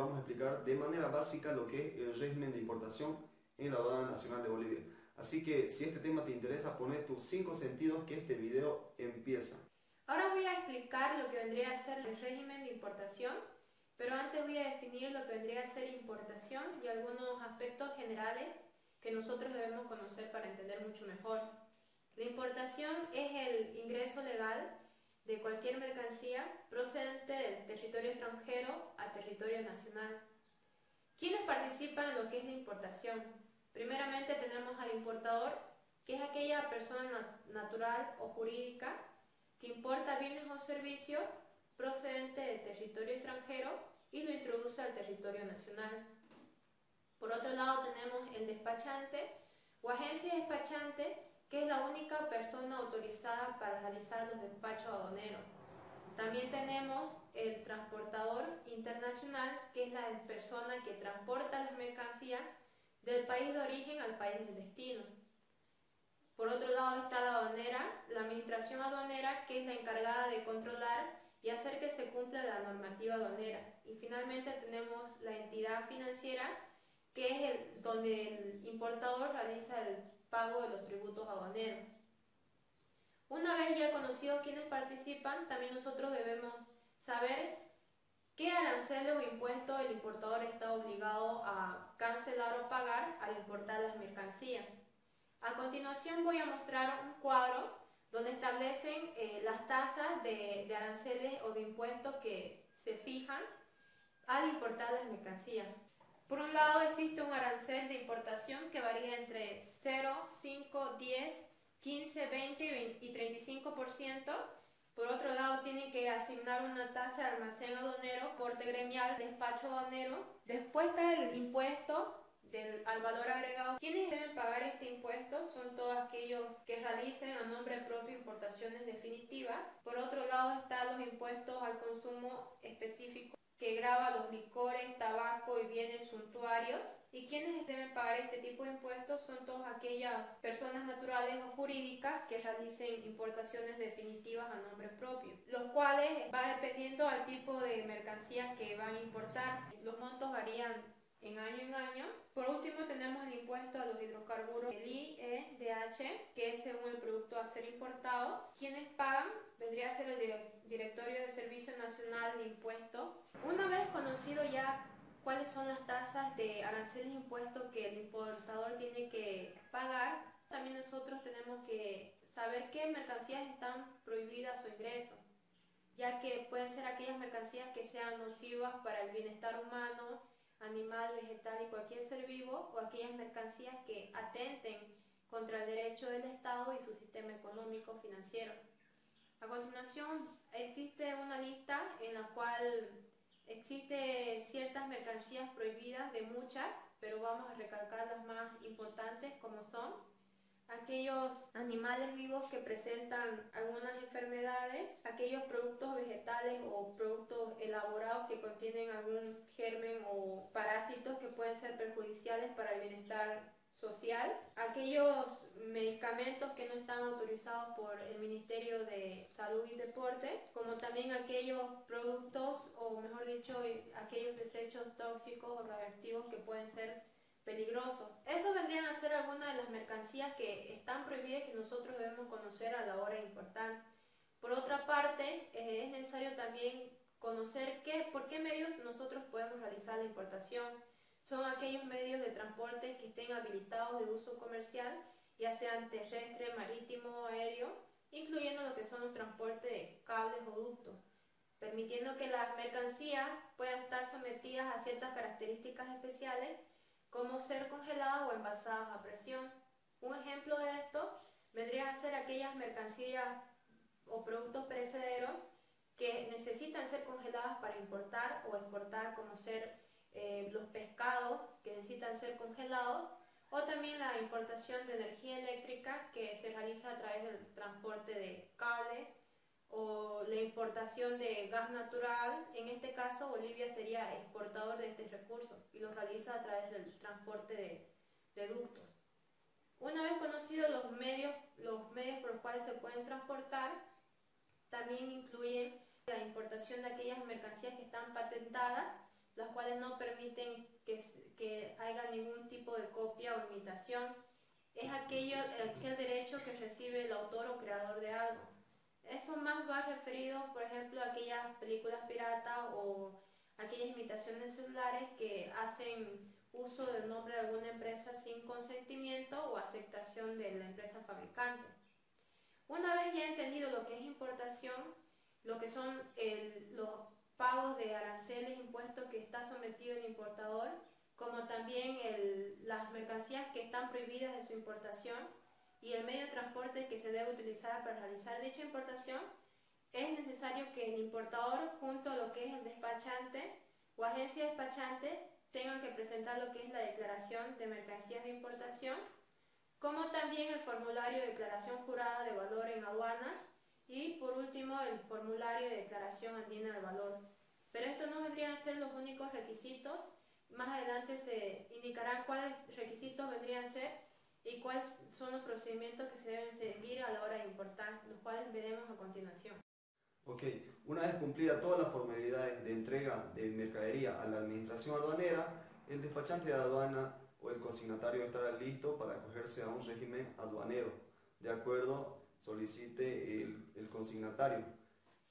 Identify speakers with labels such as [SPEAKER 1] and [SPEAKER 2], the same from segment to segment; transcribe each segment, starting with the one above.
[SPEAKER 1] vamos a explicar de manera básica lo que es el régimen de importación en la Aduana Nacional de Bolivia. Así que si este tema te interesa, pone tus 5 sentidos que este video empieza.
[SPEAKER 2] Ahora voy a explicar lo que vendría a ser el régimen de importación, pero antes voy a definir lo que vendría a ser importación y algunos aspectos generales que nosotros debemos conocer para entender mucho mejor. La importación es el ingreso legal de cualquier mercancía procedente del territorio extranjero a territorio nacional. ¿Quiénes participan en lo que es la importación? Primeramente tenemos al importador, que es aquella persona natural o jurídica que importa bienes o servicios procedentes del territorio extranjero y lo introduce al territorio nacional. Por otro lado tenemos el despachante o agencia despachante, que es la única persona autorizada para realizar los despachos aduaneros. También tenemos el transportador internacional, que es la persona que transporta las mercancías del país de origen al país de destino. Por otro lado está la aduanera, la administración aduanera, que es la encargada de controlar y hacer que se cumpla la normativa aduanera. Y finalmente tenemos la entidad financiera, que es donde el importador realiza el pago de los tributos aduaneros. Una vez ya conocido quiénes participan, también nosotros debemos saber qué aranceles o impuestos el importador está obligado a cancelar o pagar al importar las mercancías. A continuación voy a mostrar un cuadro donde establecen las tasas de aranceles o de impuestos que se fijan al importar las mercancías. Por un lado existe un arancel de importación que varía entre 0, 5, 10, 15, 20 y 35%. Por otro lado tienen que asignar una tasa de almacén aduanero, porte gremial, despacho aduanero. Después está el impuesto al valor agregado. Quienes deben pagar este impuesto son todos aquellos que realicen a nombre propio importaciones definitivas. Por otro lado están los impuestos al consumo específico, que grava los licores, tabaco y bienes suntuarios. Y quienes deben pagar este tipo de impuestos son todas aquellas personas naturales o jurídicas que realicen importaciones definitivas a nombre propio, los cuales va dependiendo al tipo de mercancías que van a importar. Los montos varían en año. Por último tenemos el impuesto a los hidrocarburos, el IEDH, que es según el producto a ser importado. Quienes pagan vendría a ser el Directorio de Servicio Nacional de Impuestos. Una vez conocido ya cuáles son las tasas de aranceles e impuestos que el importador tiene que pagar, también nosotros tenemos que saber qué mercancías están prohibidas su ingreso, ya que pueden ser aquellas mercancías que sean nocivas para el bienestar humano, animal, vegetal y cualquier ser vivo, o aquellas mercancías que atenten contra el derecho del Estado y su sistema económico financiero. A continuación existe una lista en la cual existe ciertas mercancías prohibidas de muchas, pero vamos a recalcar las más importantes, como son aquellos animales vivos que presentan algunas enfermedades, aquellos productos vegetales o productos elaborados que contienen algún germen o parásitos que pueden ser perjudiciales para el bienestar social, aquellos medicamentos que no están autorizados por el Ministerio de Salud y Deporte, como también aquellos productos, o mejor dicho, aquellos desechos tóxicos o radioactivos que pueden ser peligrosos. Eso vendrían a ser algunas de las mercancías que están prohibidas, que nosotros debemos conocer a la hora de importar. Por otra parte, es necesario también conocer por qué medios nosotros podemos realizar la importación. Son aquellos medios de transporte que estén habilitados de uso comercial, ya sean terrestre, marítimo o aéreo, incluyendo lo que son los transportes de cables o ductos, permitiendo que las mercancías puedan estar sometidas a ciertas características especiales, como ser congeladas o envasadas a presión. Un ejemplo de esto vendría a ser aquellas mercancías o productos perecederos que necesitan ser congeladas para importar o exportar, como ser los pescados que necesitan ser congelados, o también la importación de energía eléctrica que se realiza a través del transporte de cable, o la importación de gas natural. En este caso Bolivia sería exportador de este recurso y lo realiza a través del transporte de ductos. Una vez conocidos los medios por los cuales se pueden transportar, también incluyen la importación de aquellas mercancías que están patentadas, las cuales no permiten que haya ningún tipo de copia o imitación. Es aquel derecho que recibe el autor o creador de algo. Eso más va referido, por ejemplo, a aquellas películas piratas o aquellas imitaciones celulares que hacen uso del nombre de alguna empresa sin consentimiento o aceptación de la empresa fabricante. Una vez ya entendido lo que es importación, lo que son los pagos de aranceles, impuestos que está sometido el importador, como también las mercancías que están prohibidas de su importación y el medio de transporte que se debe utilizar para realizar dicha importación, es necesario que el importador, junto a lo que es el despachante o agencia despachante, tengan que presentar lo que es la declaración de mercancías de importación, como también el formulario de declaración jurada de valor en aduanas y por último el formulario de declaración andina de valor. Pero estos no vendrían a ser los únicos requisitos. Más adelante se indicarán cuáles requisitos vendrían a ser y cuáles son los procedimientos que se deben seguir a la hora de importar, los cuales veremos a continuación.
[SPEAKER 1] Ok, una vez cumplida todas las formalidades de entrega de mercadería a la administración aduanera, el despachante de aduana o el consignatario estará listo para acogerse a un régimen aduanero, de acuerdo solicite el consignatario.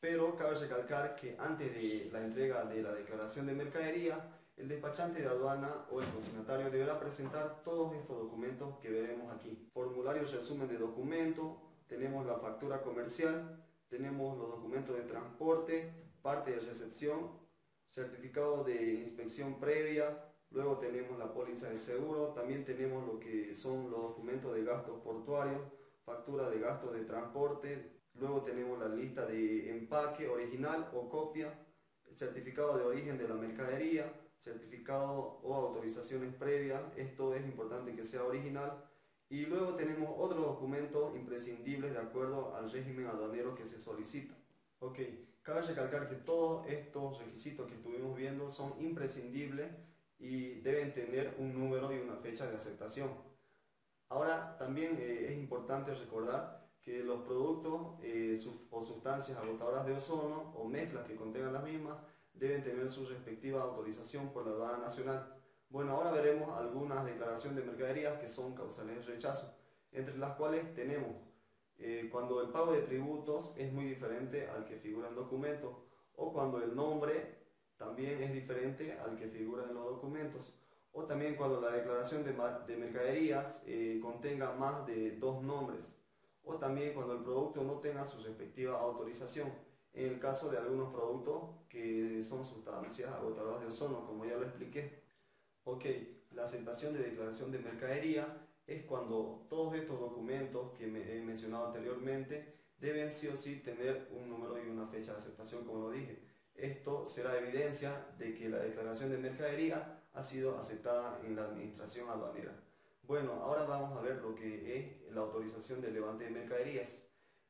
[SPEAKER 1] Pero cabe recalcar que antes de la entrega de la declaración de mercadería, el despachante de aduana o el consignatario deberá presentar todos estos documentos que veremos aquí. Formulario resumen de documento, tenemos la factura comercial, tenemos los documentos de transporte, parte de recepción, certificado de inspección previa, luego tenemos la póliza de seguro, también tenemos lo que son los documentos de gastos portuarios, factura de gastos de transporte, luego tenemos la lista de empaque original o copia, el certificado de origen de la mercadería, certificado o autorizaciones previas, esto es importante que sea original, y luego tenemos otros documentos imprescindibles de acuerdo al régimen aduanero que se solicita. Ok, cabe recalcar que todos estos requisitos que estuvimos viendo son imprescindibles y deben tener un número y una fecha de aceptación. Ahora también es importante recordar que los productos o sustancias agotadoras de ozono o mezclas que contengan las mismas deben tener su respectiva autorización por la aduana nacional. Bueno, ahora veremos algunas declaraciones de mercaderías que son causales de rechazo, entre las cuales tenemos cuando el pago de tributos es muy diferente al que figura en documentos o cuando el nombre también es diferente al que figura en los documentos, o también cuando la declaración de mercaderías contenga más de dos nombres, o también cuando el producto no tenga su respectiva autorización, en el caso de algunos productos que son sustancias agotadoras de ozono, como ya lo expliqué. Ok, la aceptación de declaración de mercadería es cuando todos estos documentos que he mencionado anteriormente deben sí o sí tener un número y una fecha de aceptación, como lo dije. Esto será evidencia de que la declaración de mercadería ha sido aceptada en la administración aduanera. Bueno, ahora vamos a ver lo que es la autorización de levante de mercaderías.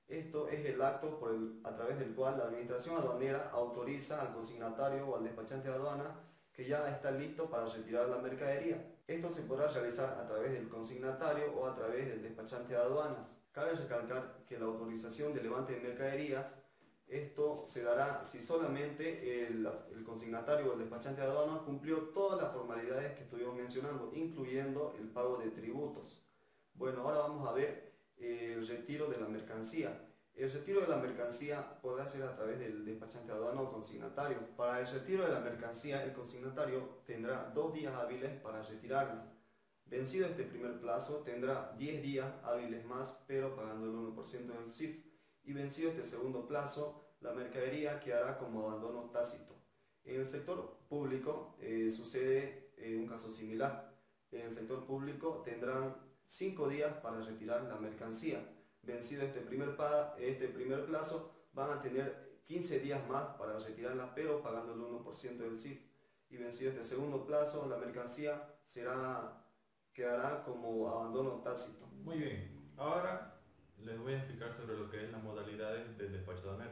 [SPEAKER 1] Esto es el acto a través del cual la administración aduanera autoriza al consignatario o al despachante de aduana que ya está listo para retirar la mercadería. Esto se podrá realizar a través del consignatario o a través del despachante de aduanas. Cabe recalcar que la autorización de levante de mercaderías, esto se dará si solamente el consignatario o el despachante de aduanas cumplió todas las formalidades que estuvimos mencionando, incluyendo el pago de tributos. Bueno, ahora vamos a ver el retiro de la mercancía. El retiro de la mercancía podrá ser a través del despachante de aduana o consignatario. Para el retiro de la mercancía, el consignatario tendrá 2 días hábiles para retirarla. Vencido este primer plazo, tendrá 10 días hábiles más, pero pagando el 1% del CIF. Y vencido este segundo plazo, la mercadería quedará como abandono tácito. En el sector público sucede un caso similar. En el sector público tendrán 5 días para retirar la mercancía. Vencido este primer plazo, van a tener 15 días más para retirarla, pero pagando el 1% del CIF. Y vencido este segundo plazo, la mercancía quedará como abandono tácito.
[SPEAKER 3] Muy bien, ahora les voy a explicar sobre lo que es las modalidades del despacho aduanero.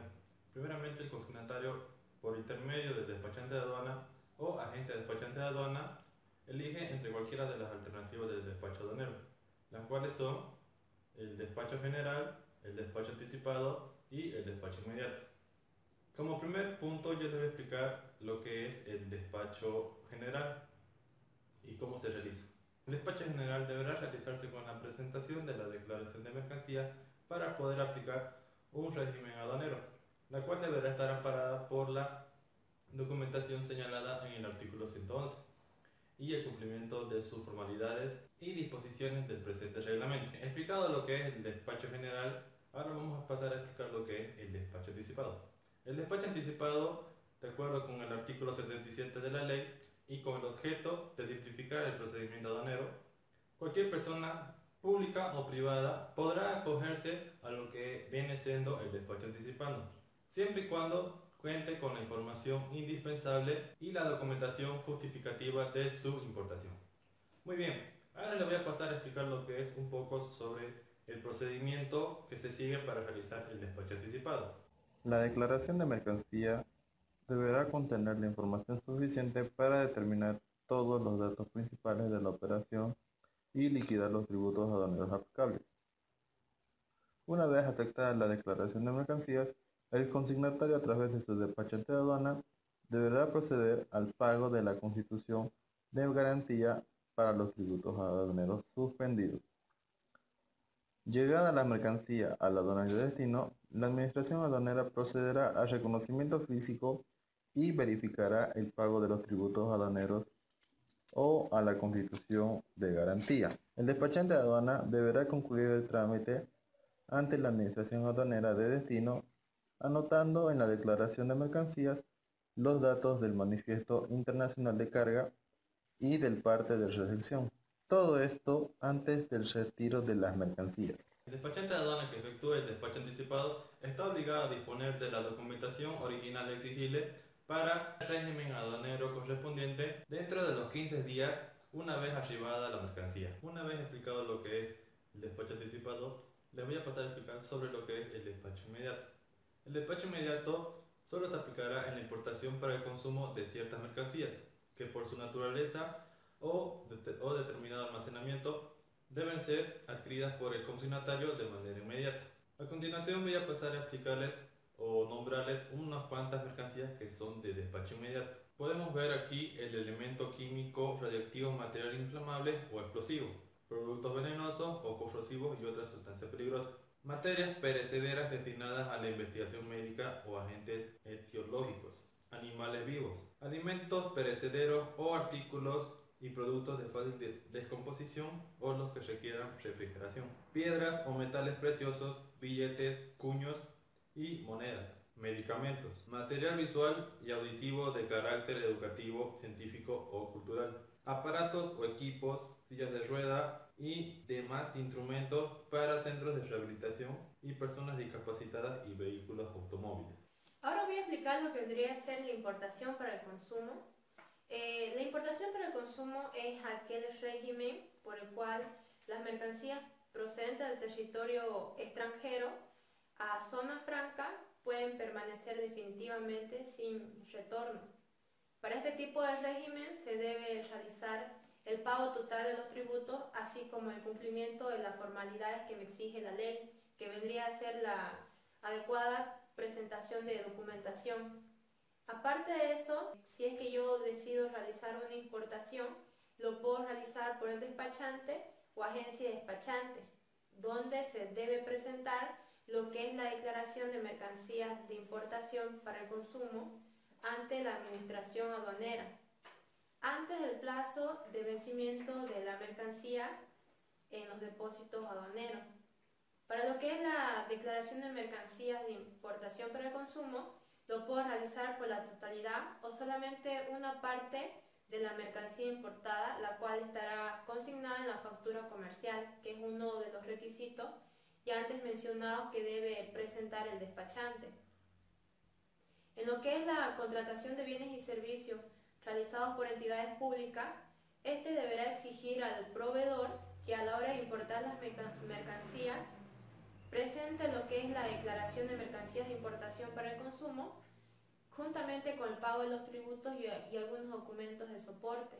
[SPEAKER 3] Primeramente, el consignatario, por intermedio del despachante de aduana o agencia despachante de aduana, elige entre cualquiera de las alternativas del despacho aduanero, las cuales son el despacho general, el despacho anticipado y el despacho inmediato. Como primer punto yo les voy a explicar lo que es el despacho general y cómo se realiza. El despacho general deberá realizarse con la presentación de la declaración de mercancías para poder aplicar un régimen aduanero, la cual deberá estar amparada por la documentación señalada en el artículo 111 y el cumplimiento de sus formalidades y disposiciones del presente reglamento. Explicado lo que es el despacho general, ahora vamos a pasar a explicar lo que es el despacho anticipado. El despacho anticipado, de acuerdo con el artículo 77 de la ley y con el objeto de simplificar el procedimiento aduanero, cualquier persona pública o privada podrá acogerse a lo que viene siendo el despacho anticipado, siempre y cuando cuente con la información indispensable y la documentación justificativa de su importación. Muy bien, ahora le voy a pasar a explicar lo que es un poco sobre el procedimiento que se sigue para realizar el despacho anticipado.
[SPEAKER 4] La declaración de mercancía deberá contener la información suficiente para determinar todos los datos principales de la operación y liquidar los tributos aduaneros aplicables. Una vez aceptada la declaración de mercancías, el consignatario a través de su despachante de aduana deberá proceder al pago de la constitución de garantía para los tributos aduaneros suspendidos. Llegada la mercancía a la aduana de destino, la administración aduanera procederá al reconocimiento físico y verificará el pago de los tributos aduaneros o a la constitución de garantía. El despachante de aduana deberá concluir el trámite ante la administración aduanera de destino, anotando en la declaración de mercancías los datos del manifiesto internacional de carga y del parte de recepción. Todo esto antes del retiro de las mercancías.
[SPEAKER 3] El despachante de aduana que efectúe el despacho anticipado está obligado a disponer de la documentación original exigible para el régimen aduanero correspondiente dentro de los 15 días una vez arribada la mercancía. Una vez explicado lo que es el despacho anticipado, les voy a pasar a explicar sobre lo que es el despacho inmediato. El despacho inmediato solo se aplicará en la importación para el consumo de ciertas mercancías que por su naturaleza o determinado almacenamiento deben ser adquiridas por el consignatario de manera inmediata. A continuación voy a pasar a explicarles o nombrarles unas cuantas mercancías que son de despacho inmediato. Podemos ver aquí el elemento químico, radiactivo, material inflamable o explosivo, productos venenosos o corrosivos y otras sustancias peligrosas. Materias perecederas destinadas a la investigación médica o agentes etiológicos. Animales vivos. Alimentos perecederos o artículos y productos de fácil descomposición o los que requieran refrigeración. Piedras o metales preciosos, billetes, cuños y monedas. Medicamentos. Material visual y auditivo de carácter educativo, científico o cultural. Aparatos o equipos, sillas de rueda y demás instrumentos para centros de rehabilitación y personas discapacitadas y vehículos automóviles.
[SPEAKER 2] Ahora voy a explicar lo que vendría a ser la importación para el consumo. La importación para el consumo es aquel régimen por el cual las mercancías procedentes del territorio extranjero a zona franca pueden permanecer definitivamente sin retorno. Para este tipo de régimen se debe realizar el pago total de los tributos, así como el cumplimiento de las formalidades que me exige la ley, que vendría a ser la adecuada presentación de documentación. Aparte de eso, si es que yo decido realizar una importación, lo puedo realizar por el despachante o agencia despachante, donde se debe presentar lo que es la declaración de mercancías de importación para el consumo ante la administración aduanera, antes del plazo de vencimiento de la mercancía en los depósitos aduaneros. Para lo que es la declaración de mercancías de importación para el consumo, lo puedo realizar por la totalidad o solamente una parte de la mercancía importada, la cual estará consignada en la factura comercial, que es uno de los requisitos ya antes mencionados que debe presentar el despachante. En lo que es la contratación de bienes y servicios realizados por entidades públicas, este deberá exigir al proveedor que a la hora de importar las mercancías presente lo que es la declaración de mercancías de importación para el consumo, juntamente con el pago de los tributos y algunos documentos de soporte.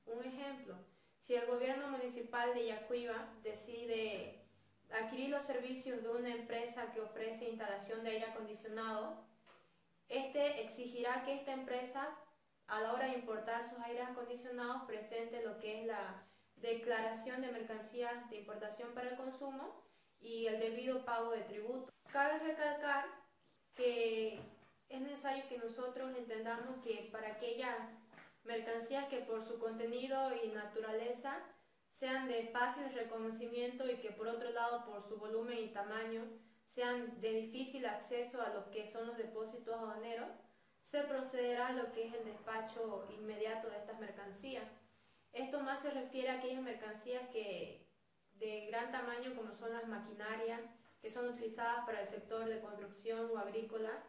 [SPEAKER 2] Un ejemplo, si el gobierno municipal de Yacuiba decide adquirir los servicios de una empresa que ofrece instalación de aire acondicionado Este exigirá que esta empresa, a la hora de importar sus aires acondicionados, presente lo que es la declaración de mercancías de importación para el consumo y el debido pago de tributo. Cabe recalcar que es necesario que nosotros entendamos que para aquellas mercancías que por su contenido y naturaleza sean de fácil reconocimiento y que por otro lado por su volumen y tamaño sean de difícil acceso a lo que son los depósitos aduaneros, se procederá a lo que es el despacho inmediato de estas mercancías. Esto más se refiere a aquellas mercancías que de gran tamaño como son las maquinarias, que son utilizadas para el sector de construcción o agrícola,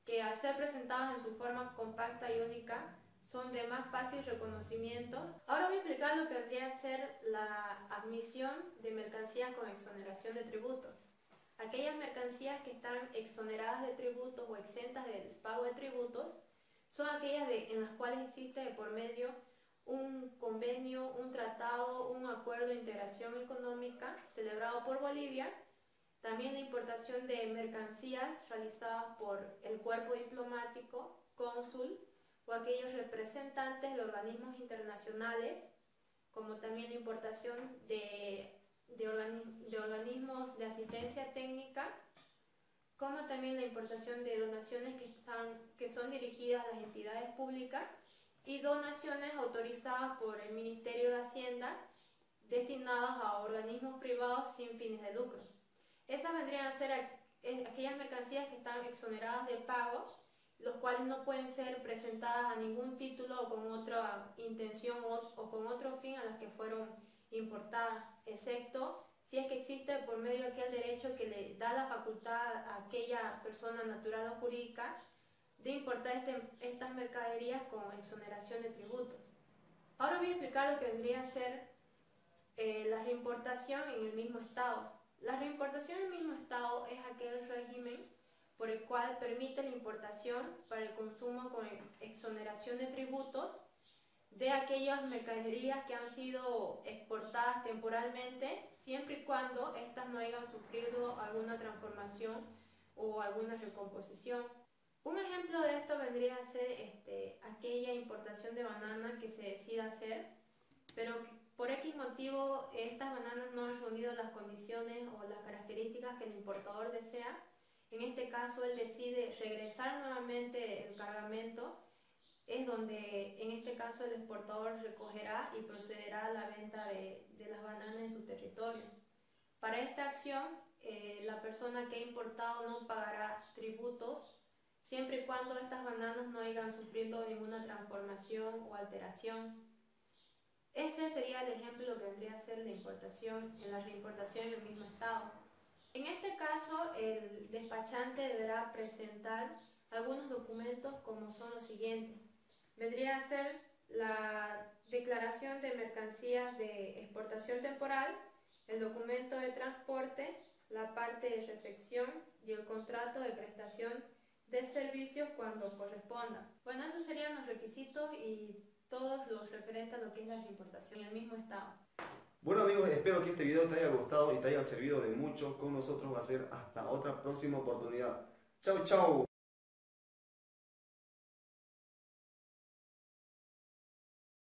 [SPEAKER 2] que al ser presentadas en su forma compacta y única, son de más fácil reconocimiento. Ahora voy a explicar lo que vendría a ser la admisión de mercancías con exoneración de tributos. Aquellas mercancías que están exoneradas de tributos o exentas del pago de tributos son aquellas en las cuales existe de por medio un convenio, un tratado, un acuerdo de integración económica celebrado por Bolivia. También la importación de mercancías realizadas por el cuerpo diplomático, cónsul o aquellos representantes de organismos internacionales, como también la importación de organismos de asistencia técnica, como también la importación de donaciones que son dirigidas a las entidades públicas y donaciones autorizadas por el Ministerio de Hacienda destinadas a organismos privados sin fines de lucro. Esas vendrían a ser aquellas mercancías que están exoneradas de pago, los cuales no pueden ser presentadas a ningún título o con otra intención o con otro fin a las que fueron importadas, excepto si es que existe por medio de aquel derecho que le da la facultad a aquella persona natural o jurídica de importar estas mercaderías con exoneración de tributos. Ahora voy a explicar lo que vendría a ser la reimportación en el mismo estado. La reimportación en el mismo estado es aquel régimen por el cual permite la importación para el consumo con exoneración de tributos de aquellas mercaderías que han sido exportadas temporalmente, siempre y cuando éstas no hayan sufrido alguna transformación o alguna recomposición. Un ejemplo de esto vendría a ser aquella importación de banana que se decida hacer, pero por X motivo estas bananas no han reunido las condiciones o las características que el importador desea. En este caso él decide regresar nuevamente el cargamento, es donde en este caso el exportador recogerá y procederá a la venta de las bananas en su territorio. Para esta acción la persona que ha importado no pagará tributos siempre y cuando estas bananas no hayan sufrido ninguna transformación o alteración. Ese sería el ejemplo que vendría a ser la importación, en la reimportación en el mismo estado. En este caso, el despachante deberá presentar algunos documentos como son los siguientes. Vendría a ser la declaración de mercancías de exportación temporal, el documento de transporte, la parte de recepción y el contrato de prestación de servicios cuando corresponda. Bueno, esos serían los requisitos y todos los referentes a lo que es la reimportación en el mismo estado.
[SPEAKER 1] Bueno amigos, espero que este video te haya gustado y te haya servido de mucho. Con nosotros va a ser hasta otra próxima oportunidad. Chau, chau.